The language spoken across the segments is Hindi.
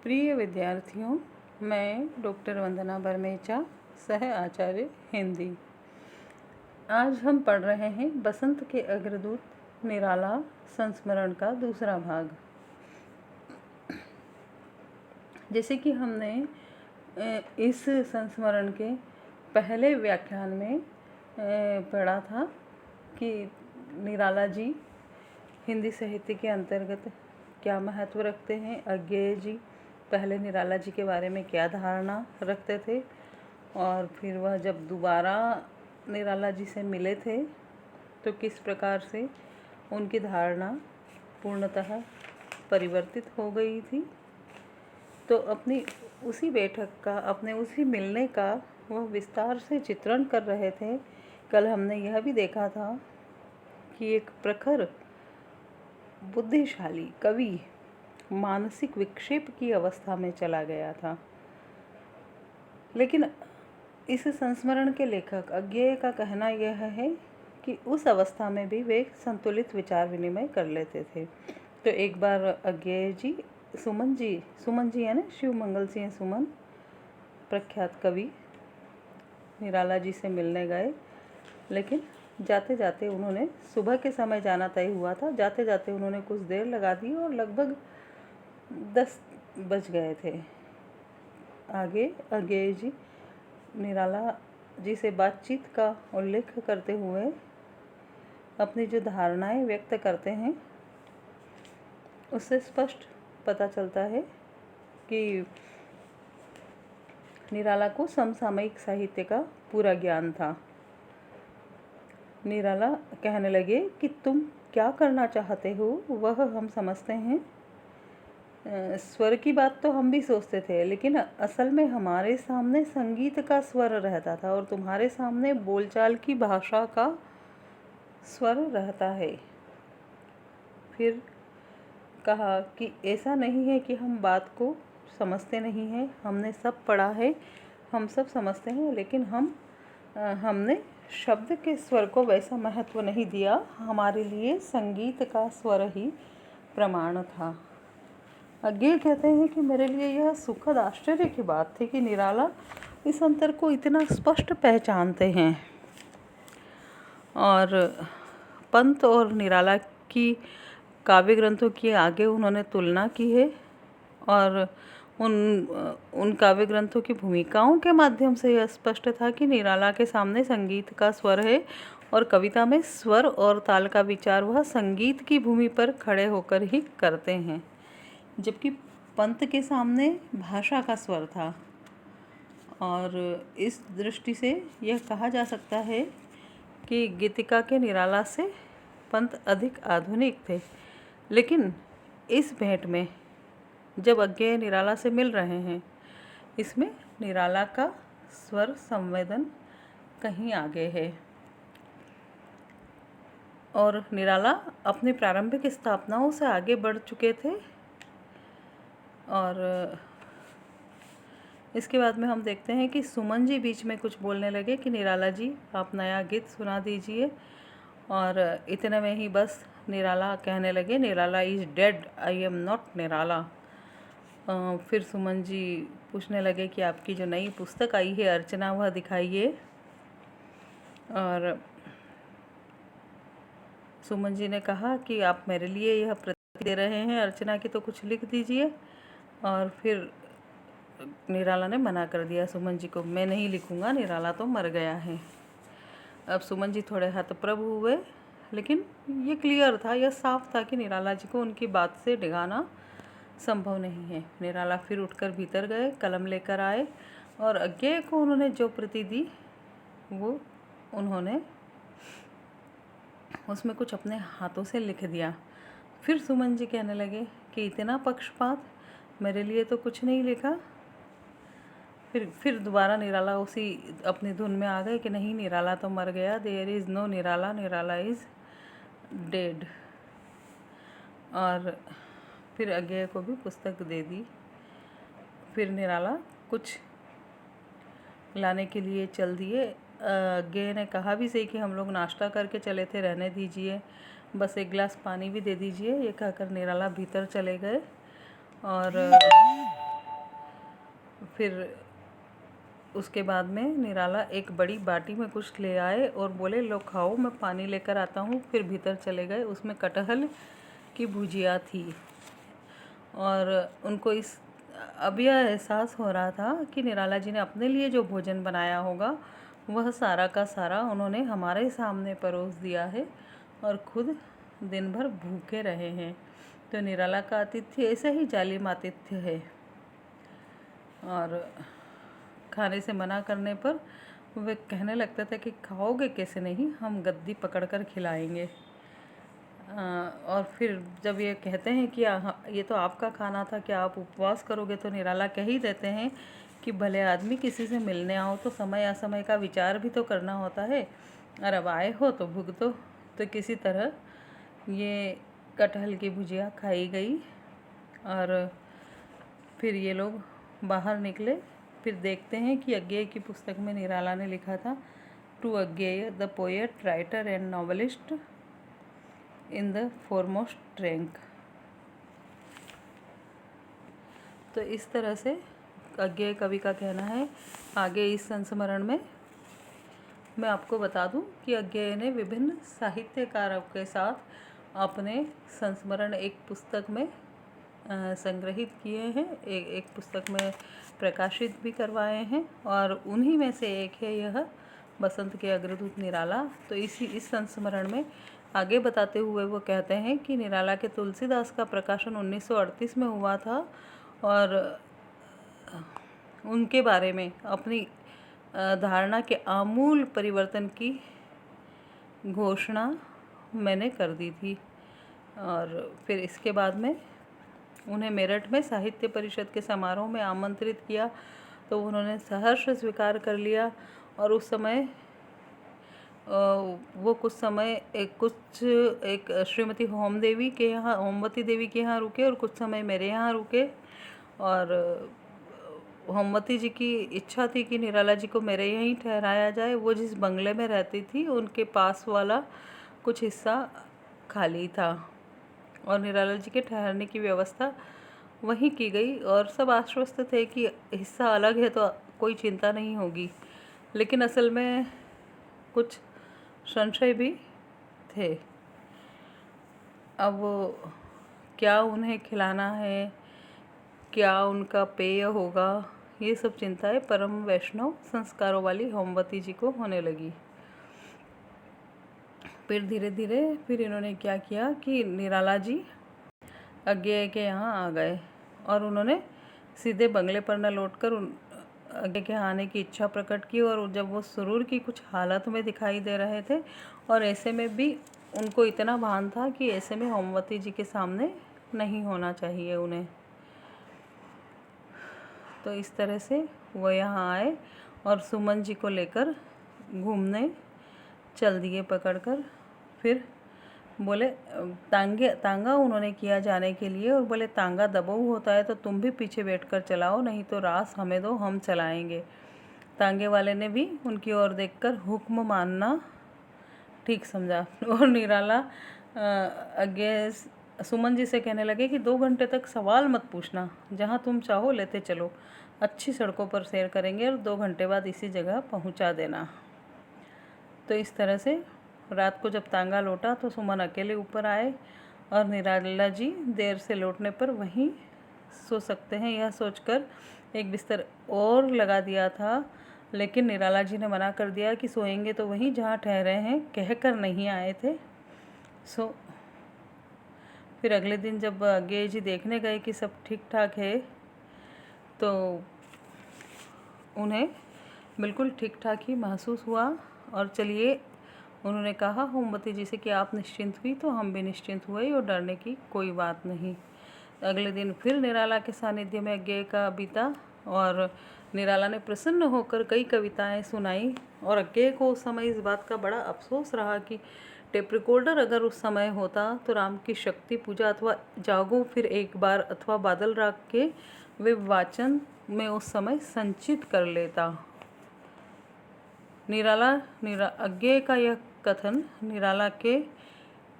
प्रिय विद्यार्थियों, मैं डॉक्टर वंदना बरमेचा, सह आचार्य हिंदी। आज हम पढ़ रहे हैं बसंत के अग्रदूत निराला संस्मरण का दूसरा भाग। जैसे कि हमने इस संस्मरण के पहले व्याख्यान में पढ़ा था कि निराला जी हिंदी साहित्य के अंतर्गत क्या महत्व रखते हैं, अज्ञेय जी पहले निराला जी के बारे में क्या धारणा रखते थे, और फिर वह जब दोबारा निराला जी से मिले थे तो किस प्रकार से उनकी धारणा पूर्णतः परिवर्तित हो गई थी। तो अपनी उसी बैठक का, अपने उसी मिलने का वह विस्तार से चित्रण कर रहे थे। कल हमने यह भी देखा था कि एक प्रखर बुद्धिशाली कवि मानसिक विक्षेप की अवस्था में चला गया था, लेकिन इस संस्मरण के लेखक अज्ञेय का कहना यह है कि उस अवस्था में भी वे संतुलित विचार विनिमय कर लेते थे। तो एक बार अज्ञेय जी सुमन जी है ना, शिव मंगल सिंह सुमन, प्रख्यात कवि, निराला जी से मिलने गए। लेकिन जाते जाते उन्होंने, सुबह के समय जाना तय हुआ था, जाते जाते उन्होंने कुछ देर लगा दी और लगभग 10 बज गए थे। आगे अज्ञेय जी निराला जी से बातचीत का उल्लेख करते हुए अपनी जो धारणाएं व्यक्त करते हैं उससे स्पष्ट पता चलता है कि निराला को समसामयिक साहित्य का पूरा ज्ञान था। निराला कहने लगे कि तुम क्या करना चाहते हो वह हम समझते हैं। स्वर की बात तो हम भी सोचते थे, लेकिन असल में हमारे सामने संगीत का स्वर रहता था और तुम्हारे सामने बोलचाल की भाषा का स्वर रहता है। फिर कहा कि ऐसा नहीं है कि हम बात को समझते नहीं हैं, हमने सब पढ़ा है, हम सब समझते हैं, लेकिन हमने शब्द के स्वर को वैसा महत्व नहीं दिया। हमारे लिए संगीत का स्वर ही प्रमाण था। अज्ञेय कहते हैं कि मेरे लिए यह सुखद आश्चर्य की बात थी कि निराला इस अंतर को इतना स्पष्ट पहचानते हैं। और पंत और निराला की काव्य ग्रंथों की आगे उन्होंने तुलना की है और उन काव्य ग्रंथों की भूमिकाओं के माध्यम से यह स्पष्ट था कि निराला के सामने संगीत का स्वर है और कविता में स्वर और ताल का विचार वह संगीत की भूमि पर खड़े होकर ही करते हैं, जबकि पंत के सामने भाषा का स्वर था। और इस दृष्टि से यह कहा जा सकता है कि गीतिका के निराला से पंत अधिक आधुनिक थे। लेकिन इस भेंट में जब अज्ञेय निराला से मिल रहे हैं, इसमें निराला का स्वर संवेदन कहीं आगे है और निराला अपनी प्रारंभिक स्थापनाओं से आगे बढ़ चुके थे। और इसके बाद में हम देखते हैं कि सुमन जी बीच में कुछ बोलने लगे कि निराला जी आप नया गीत सुना दीजिए, और इतने में ही बस निराला कहने लगे Nirala is dead, I am not Nirala. फिर सुमन जी पूछने लगे कि आपकी जो नई पुस्तक आई है अर्चना, वह दिखाइए। और सुमन जी ने कहा कि आप मेरे लिए यह प्रति दे रहे हैं अर्चना की, तो कुछ लिख दीजिए। और फिर निराला ने मना कर दिया सुमन जी को, मैं नहीं लिखूंगा, निराला तो मर गया है। अब सुमन जी थोड़े हतप्रभ हुए, लेकिन ये क्लियर था, यह साफ था कि निराला जी को उनकी बात से डिगाना संभव नहीं है। निराला फिर उठकर भीतर गए, कलम लेकर आए और अज्ञेय को उन्होंने जो प्रति दी वो उन्होंने उसमें कुछ अपने हाथों से लिख दिया। फिर सुमन जी कहने लगे कि इतना पक्षपात, मेरे लिए तो कुछ नहीं लिखा। फिर दोबारा निराला उसी अपनी धुन में आ गए कि नहीं, निराला तो मर गया, there is no Nirala, Nirala is dead. और फिर अज्ञेय को भी पुस्तक दे दी। फिर निराला कुछ लाने के लिए चल दिए। अज्ञेय ने कहा भी सही कि हम लोग नाश्ता करके चले थे, रहने दीजिए, बस एक गिलास पानी भी दे दीजिए। ये कहकर निराला भीतर चले गए और फिर उसके बाद में निराला एक बड़ी बाटी में कुछ ले आए और बोले लो खाओ, मैं पानी लेकर आता हूँ। फिर भीतर चले गए। उसमें कटहल की भुजिया थी और उनको अब यह एहसास हो रहा था कि निराला जी ने अपने लिए जो भोजन बनाया होगा वह सारा का सारा उन्होंने हमारे सामने परोस दिया है और खुद दिन भर भूखे रहे हैं। तो निराला का आतिथ्य ऐसा ही जालिम आतिथ्य है और खाने से मना करने पर वे कहने लगता था कि खाओगे कैसे, नहीं हम गद्दी पकड़कर खिलाएंगे। और फिर जब ये कहते हैं कि ये तो आपका खाना था, क्या आप उपवास करोगे, तो निराला कह ही देते हैं कि भले आदमी किसी से मिलने आओ तो समय असमय का विचार भी तो करना होता है, और अब आए हो तो भुगतो। तो किसी तरह ये कटहल की भुजिया खाई गई और फिर ये लोग बाहर निकले। फिर देखते हैं कि अज्ञेय की पुस्तक में निराला ने लिखा था, to Agyeya the poet, writer and novelist in the foremost rank. तो इस तरह से अज्ञेय कवि का कहना है। आगे इस संस्मरण में मैं आपको बता दूं कि अज्ञेय ने विभिन्न साहित्यकारों के साथ अपने संस्मरण एक पुस्तक में संग्रहित किए हैं, एक पुस्तक में प्रकाशित भी करवाए हैं और उन्हीं में से एक है यह बसंत के अग्रदूत निराला। तो इस संस्मरण में आगे बताते हुए वो कहते हैं कि निराला के तुलसीदास का प्रकाशन 1938 में हुआ था और उनके बारे में अपनी धारणा के आमूल परिवर्तन की घोषणा मैंने कर दी थी। और फिर इसके बाद में उन्हें मेरठ में साहित्य परिषद के समारोह में आमंत्रित किया तो उन्होंने सहर्ष स्वीकार कर लिया। और उस समय वो कुछ समय एक श्रीमती होमवती देवी के यहाँ रुके और कुछ समय मेरे यहाँ रुके। और होमवती जी की इच्छा थी कि निराला जी को मेरे यहीं ठहराया जाए। वो जिस बंगले में रहती थी उनके पास वाला कुछ हिस्सा खाली था और निराला जी के ठहरने की व्यवस्था वहीं की गई और सब आश्वस्त थे कि हिस्सा अलग है तो कोई चिंता नहीं होगी। लेकिन असल में कुछ संशय भी थे। अब क्या उन्हें खिलाना है, क्या उनका पेय होगा, ये सब चिंताएं परम वैष्णव संस्कारों वाली होमवती जी को होने लगी। फिर धीरे धीरे फिर इन्होंने क्या किया कि निराला जी अज्ञेय के यहाँ आ गए और उन्होंने सीधे बंगले पर न लौटकर अज्ञेय के यहाँ आने की इच्छा प्रकट की। और जब वो सुरूर की कुछ हालत में दिखाई दे रहे थे और ऐसे में भी उनको इतना भान था कि ऐसे में होमवती जी के सामने नहीं होना चाहिए उन्हें, तो इस तरह से वो यहाँ आए और सुमन जी को लेकर घूमने चल दिए पकड़कर। फिर बोले तांगा उन्होंने किया जाने के लिए और बोले तांगा दबाऊ होता है तो तुम भी पीछे बैठकर चलाओ, नहीं तो रास हमें दो, हम चलाएंगे। तांगे वाले ने भी उनकी ओर देखकर हुक्म मानना ठीक समझा और निराला अज्ञेय सुमन जी से कहने लगे कि 2 घंटे तक सवाल मत पूछना, जहाँ तुम चाहो लेते चलो, अच्छी सड़कों पर सैर करेंगे और 2 घंटे बाद इसी जगह पहुँचा देना। तो इस तरह से रात को जब तांगा लौटा तो सुमन अकेले ऊपर आए और निराला जी देर से लौटने पर वहीं सो सकते हैं यह सोचकर एक बिस्तर और लगा दिया था। लेकिन निराला जी ने मना कर दिया कि सोएंगे तो वहीं जहाँ ठहरे हैं, कहकर नहीं आए थे। फिर अगले दिन जब अज्ञेय जी देखने गए कि सब ठीक ठाक है तो उन्हें बिल्कुल ठीक ठाक ही महसूस हुआ। और चलिए, उन्होंने कहा होमवती जी से कि आप निश्चिंत हुई तो हम भी निश्चिंत हुए और डरने की कोई बात नहीं। अगले दिन फिर निराला के सानिध्य में अज्ञेय का बीता और निराला ने प्रसन्न होकर कई कविताएं सुनाई। और अज्ञेय को उस समय इस बात का बड़ा अफसोस रहा कि टेप रिकॉर्डर अगर उस समय होता तो राम की शक्ति पूजा अथवा जागो फिर एक बार अथवा बादल राग के वे वाचन में उस समय संचित कर लेता। अज्ञेय का यह कथन निराला के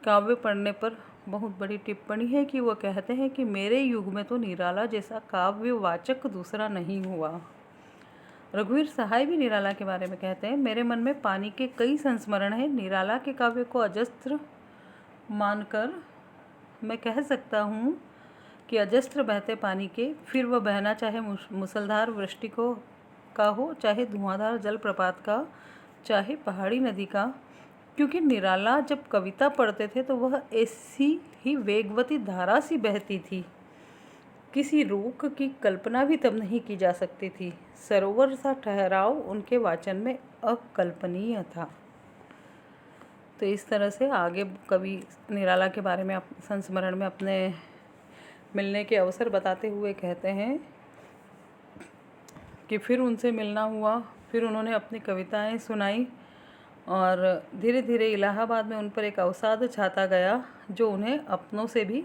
काव्य पढ़ने पर बहुत बड़ी टिप्पणी है कि वो कहते हैं कि मेरे युग में तो निराला जैसा काव्यवाचक दूसरा नहीं हुआ। रघुवीर सहाय भी निराला के बारे में कहते हैं, मेरे मन में पानी के कई संस्मरण हैं। निराला के काव्य को अजस्त्र मानकर मैं कह सकता हूँ कि अजस्त्र बहते पानी के, फिर वह बहना चाहे मूसलधार वृष्टि का हो, चाहे धुआंधार जलप्रपात का, चाहे पहाड़ी नदी का, क्योंकि निराला जब कविता पढ़ते थे तो वह ऐसी ही वेगवती धारा सी बहती थी, किसी रोक की कल्पना भी तब नहीं की जा सकती थी। सरोवर सा ठहराव उनके वाचन में अकल्पनीय था। तो इस तरह से आगे कवि निराला के बारे में संस्मरण में अपने मिलने के अवसर बताते हुए कहते हैं कि फिर उनसे मिलना हुआ, फिर उन्होंने अपनी कविताएं सुनाई और धीरे धीरे इलाहाबाद में उन पर एक अवसाद छाता गया जो उन्हें अपनों से भी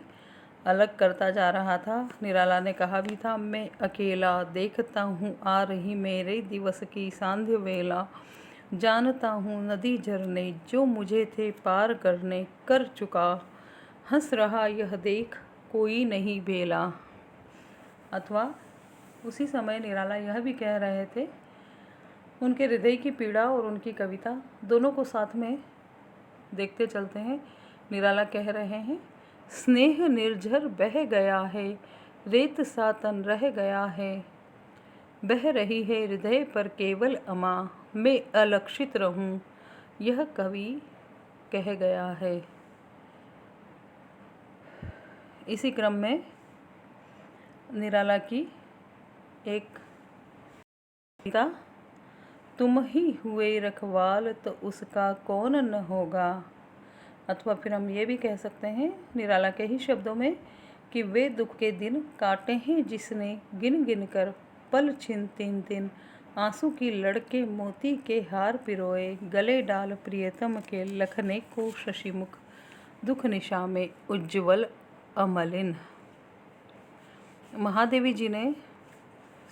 अलग करता जा रहा था। निराला ने कहा भी था, मैं अकेला देखता हूँ आ रही मेरे दिवस की सांध्य वेला, जानता हूँ नदी झरने जो मुझे थे पार करने कर चुका, हंस रहा यह देख कोई नहीं बेला। अथवा उसी समय निराला यह भी कह रहे थे, उनके हृदय की पीड़ा और उनकी कविता दोनों को साथ में देखते चलते हैं। निराला कह रहे हैं, स्नेह निर्झर बह गया है, रेत सा तन रह गया है, बह रही है हृदय पर केवल अमा, मैं अलक्षित रहूं, यह कवि कह गया है। इसी क्रम में निराला की एक कविता, तुम ही हुए रखवाल तो उसका कौन न होगा। अथवा फिर हम ये भी कह सकते हैं निराला के ही शब्दों में कि वे दुख के दिन काटे हैं जिसने गिन गिन कर पल छिन तीन तीन, आंसू की लड़के मोती के हार पिरोए, गले डाल प्रियतम के लखने को शशिमुख, दुख निशा में उज्ज्वल अमलिन। महादेवी जी ने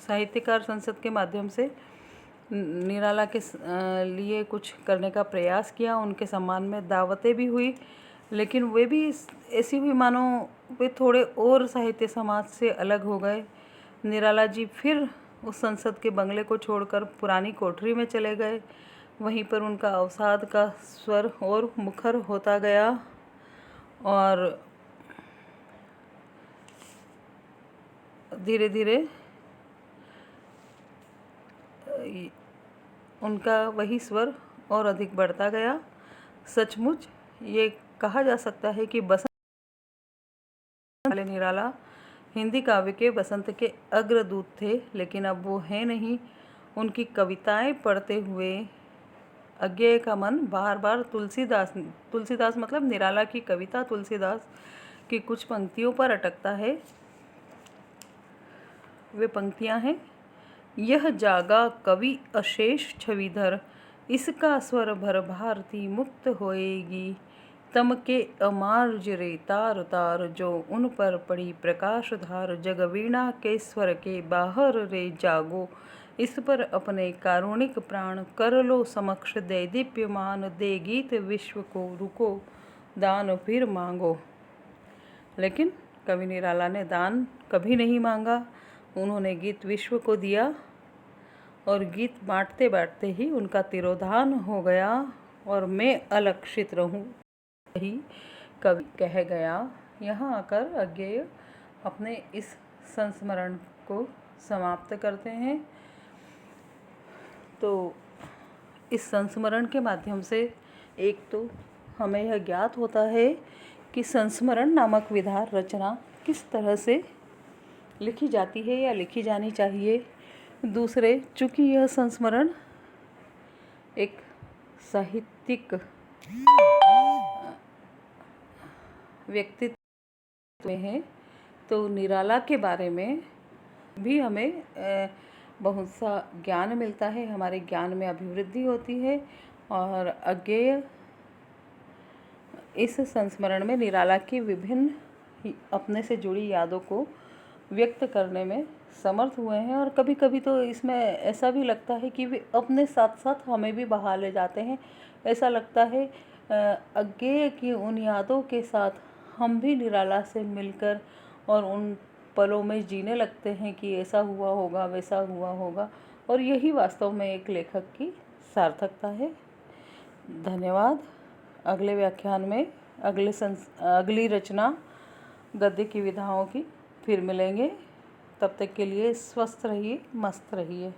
साहित्यकार संसद के माध्यम से निराला के लिए कुछ करने का प्रयास किया। उनके सम्मान में दावतें भी हुई, लेकिन वे भी ऐसी हुई मानो वे थोड़े और साहित्य समाज से अलग हो गए। निराला जी फिर उस संसद के बंगले को छोड़कर पुरानी कोठरी में चले गए। वहीं पर उनका अवसाद का स्वर और मुखर होता गया और धीरे धीरे उनका वही स्वर और अधिक बढ़ता गया। सचमुच ये कहा जा सकता है कि बसंत वाले निराला हिंदी काव्य के बसंत के अग्रदूत थे, लेकिन अब वो हैं नहीं। उनकी कविताएं पढ़ते हुए अज्ञेय का मन बार बार तुलसीदास मतलब निराला की कविता तुलसीदास की कुछ पंक्तियों पर अटकता है। वे पंक्तियां हैं, यह जागा कवि अशेष छविधर, इसका स्वर भर भारती मुक्त होएगी, तम के अमार्ज रे तार तार जो उन पर पड़ी प्रकाश धार, जग वीणा के स्वर के बाहर रे जागो, इस पर अपने कारुणिक प्राण कर लो समक्ष, दे दीप्यमान दे गीत विश्व को, रुको दान फिर मांगो। लेकिन कवि निराला ने दान कभी नहीं मांगा। उन्होंने गीत विश्व को दिया और गीत बांटते बांटते ही उनका तिरोधान हो गया और मैं अलक्षित रहूं, यही कवि कह गया। यहाँ आकर अज्ञेय अपने इस संस्मरण को समाप्त करते हैं। तो इस संस्मरण के माध्यम से एक तो हमें यह ज्ञात होता है कि संस्मरण नामक विधा रचना किस तरह से लिखी जाती है या लिखी जानी चाहिए। दूसरे, चूँकि यह संस्मरण एक साहित्यिक व्यक्तित्व में है, तो निराला के बारे में भी हमें बहुत सा ज्ञान मिलता है, हमारे ज्ञान में अभिवृद्धि होती है। और अज्ञेय इस संस्मरण में निराला की विभिन्न अपने से जुड़ी यादों को व्यक्त करने में समर्थ हुए हैं। और कभी कभी तो इसमें ऐसा भी लगता है कि वे अपने साथ साथ हमें भी बहा ले जाते हैं। ऐसा लगता है अज्ञेय की उन यादों के साथ हम भी निराला से मिलकर और उन पलों में जीने लगते हैं कि ऐसा हुआ होगा, वैसा हुआ होगा, और यही वास्तव में एक लेखक की सार्थकता है। धन्यवाद। अगले व्याख्यान में अगली रचना गद्य की विधाओं की फिर मिलेंगे। तब तक के लिए स्वस्थ रहिए, मस्त रहिए।